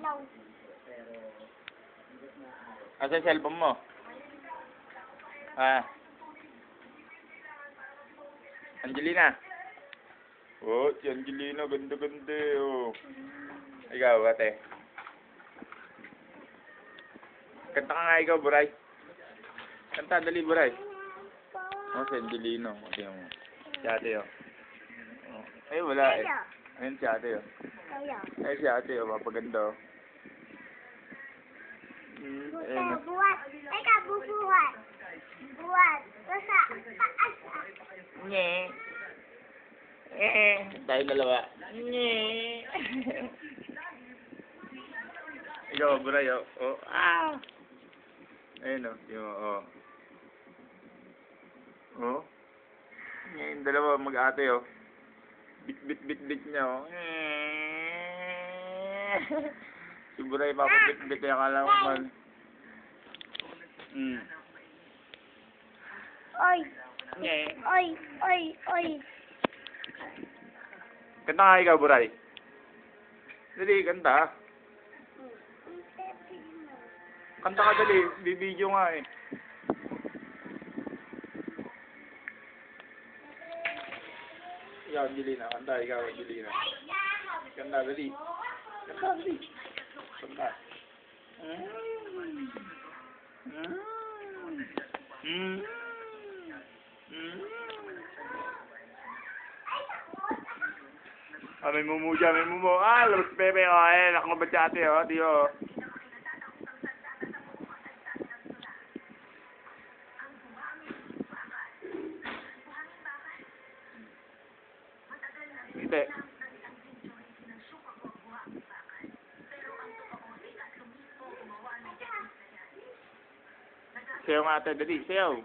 Hello. Asa yung cellphone mo? Ah. Angelina. Oh, si Angelina. Ganda-ganda. Oh. Ikaw, ate. Kanta ka nga ikaw, Buray. Kanta, dali, Buray. Oh, si Angelina. Okay mo. Si ate, oh. Oh. Ay, wala eh. Ayun si ate, oh. Ay, si ate, oh. Mapaganda, oh. Ayun. Buat. Teka, bubuhat. Buhat. Basta, taas. Nye. Tayo dalawa. Nye. Ikaw, Buray, oh. Oh. Ah. Ayun, oh. Yung, oh. Oh. Yung dalawa mag-ate, oh. Bit niya, oh. Si Buray, papabit-bit niya. Akala ko man. Oy. Nye. Oy. Oy. Oy. Kanta nga ikaw, Buray. Dali, kanta. Kanta ka dali. Bibidyo nga eh. Ikaw, Angelina. Kanta, ikaw, Angelina. Kanta, dali. Kanta, dali. Kanta. Ah, may mumu dyan, may mumu. Ah, labas Pepe, oh. Eh, nakamabat si ate, oh. Di, oh. Hindi. Sayaw nga ate, dali, sayaw.